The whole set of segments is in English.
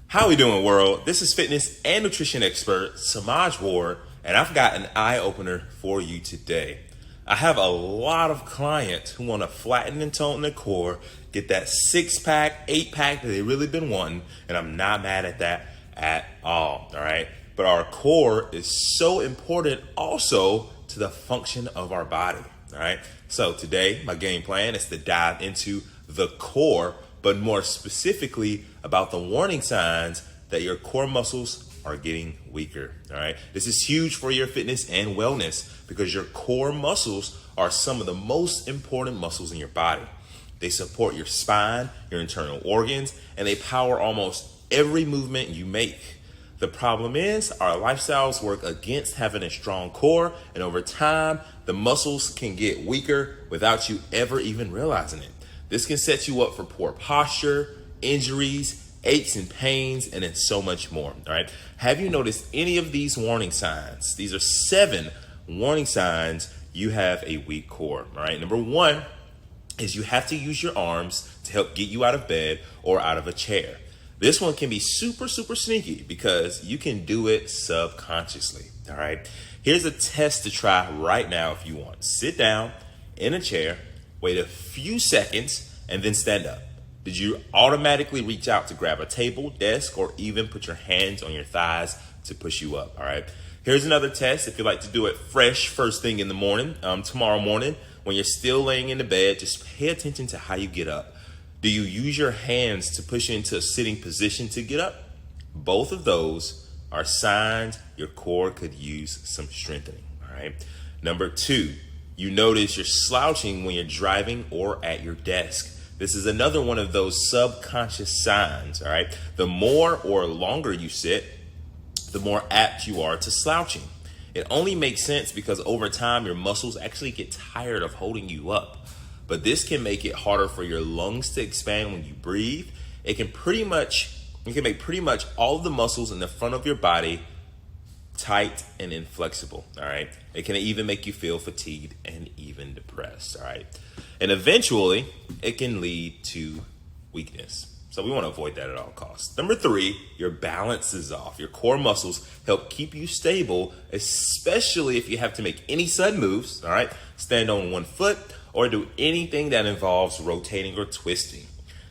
How we doing, world? This is fitness and nutrition expert Samaj Ward, and I've got an eye-opener for you today. I have a lot of clients who want to flatten and tone their core, get that six-pack, eight-pack that they've really been wanting, and I'm not mad at that at all right? But our core is so important also to the function of our body, all right? So today, my game plan is to dive into the core, but more specifically about the warning signs that your core muscles are getting weaker, all right? This is huge for your fitness and wellness because your core muscles are some of the most important muscles in your body. They support your spine, your internal organs, and they power almost every movement you make. The problem is our lifestyles work against having a strong core, and over time, the muscles can get weaker without you ever even realizing it. This can set you up for poor posture, injuries, aches and pains, and then so much more, all right? Have you noticed any of these warning signs? These are 7 warning signs you have a weak core, all right? Number 1 is you have to use your arms to help get you out of bed or out of a chair. This one can be super sneaky because you can do it subconsciously, all right? Here's a test to try right now if you want. Sit down in a chair, wait a few seconds, and then stand up. Did you automatically reach out to grab a table, desk, or even put your hands on your thighs to push you up, all right? Here's another test if you like to do it fresh first thing in the morning, tomorrow morning, when you're still laying in the bed, just pay attention to how you get up. Do you use your hands to push into a sitting position to get up? Both of those are signs your core could use some strengthening, all right? Number 2, you notice you're slouching when you're driving or at your desk. This is another one of those subconscious signs, all right? The more or longer you sit, the more apt you are to slouching. It only makes sense because over time, your muscles actually get tired of holding you up. But this can make it harder for your lungs to expand when you breathe. It can make pretty much all of the muscles in the front of your body tight and inflexible, all right? It can even make you feel fatigued and even depressed, all right? And eventually, it can lead to weakness. So we want to avoid that at all costs. Number 3, your balance is off. Your core muscles help keep you stable, especially if you have to make any sudden moves, all right? Stand on one foot or do anything that involves rotating or twisting.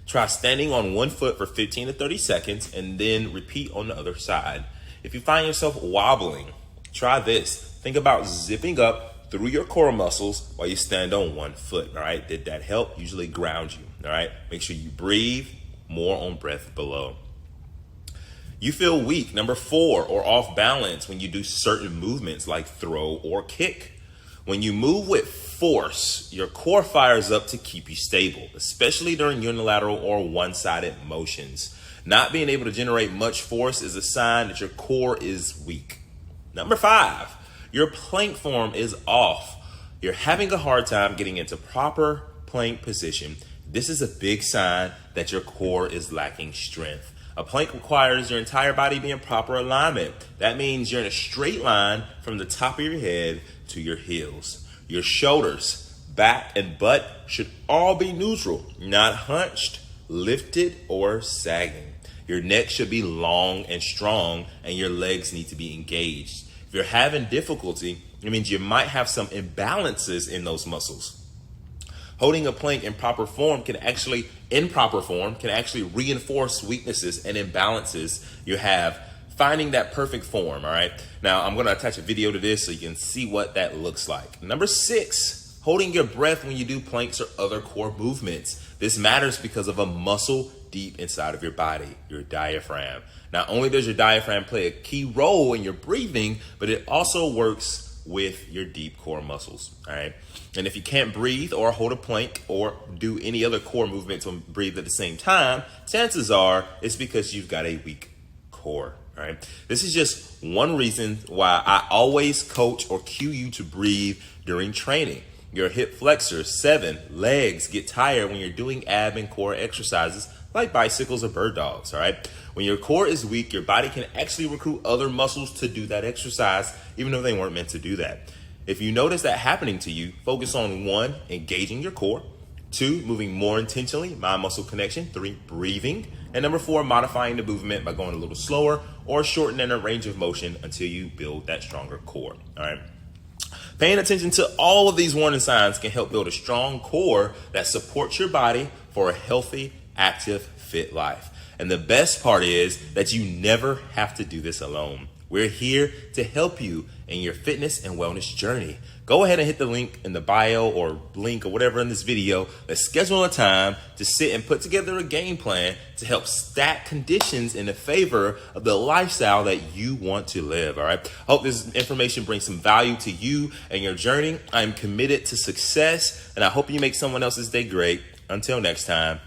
Try standing on one foot for 15 to 30 seconds and then repeat on the other side. If you find yourself wobbling, try this. Think about zipping up through your core muscles while you stand on one foot, all right? Did that help? Usually ground you, all right? Make sure you breathe, more on breath below. You feel weak, number 4, or off balance when you do certain movements like throw or kick. When you move with force, your core fires up to keep you stable, especially during unilateral or one-sided motions. Not being able to generate much force is a sign that your core is weak. Number 5, your plank form is off. You're having a hard time getting into proper plank position. This is a big sign that your core is lacking strength. A plank requires your entire body be in proper alignment. That means you're in a straight line from the top of your head to your heels. Your shoulders, back, and butt should all be neutral, not hunched, lifted, or sagging. Your neck should be long and strong, and your legs need to be engaged. If you're having difficulty, it means you might have some imbalances in those muscles. Holding a plank in improper form can actually reinforce weaknesses and imbalances you have. Finding that perfect form, all right? Now, I'm gonna attach a video to this so you can see what that looks like. Number 6, holding your breath when you do planks or other core movements. This matters because of a muscle deep inside of your body, your diaphragm. Not only does your diaphragm play a key role in your breathing, but it also works with your deep core muscles, all right? And if you can't breathe or hold a plank or do any other core movements and breathe at the same time, chances are it's because you've got a weak core, all right? This is just one reason why I always coach or cue you to breathe during training. Your hip flexors, 7, legs get tired when you're doing ab and core exercises like bicycles or bird dogs, all right? When your core is weak, your body can actually recruit other muscles to do that exercise, even though they weren't meant to do that. If you notice that happening to you, focus on 1, engaging your core, 2, moving more intentionally, mind-muscle connection, 3, breathing, And number 4, modifying the movement by going a little slower or shortening the range of motion until you build that stronger core. All right. Paying attention to all of these warning signs can help build a strong core that supports your body for a healthy, active, fit life. And the best part is that you never have to do this alone. We're here to help you in your fitness and wellness journey. Go ahead and hit the link in the bio or link or whatever in this video. Let's schedule a time to sit and put together a game plan to help stack conditions in the favor of the lifestyle that you want to live. All right. Hope this information brings some value to you and your journey. I'm committed to success, and I hope you make someone else's day great. Until next time,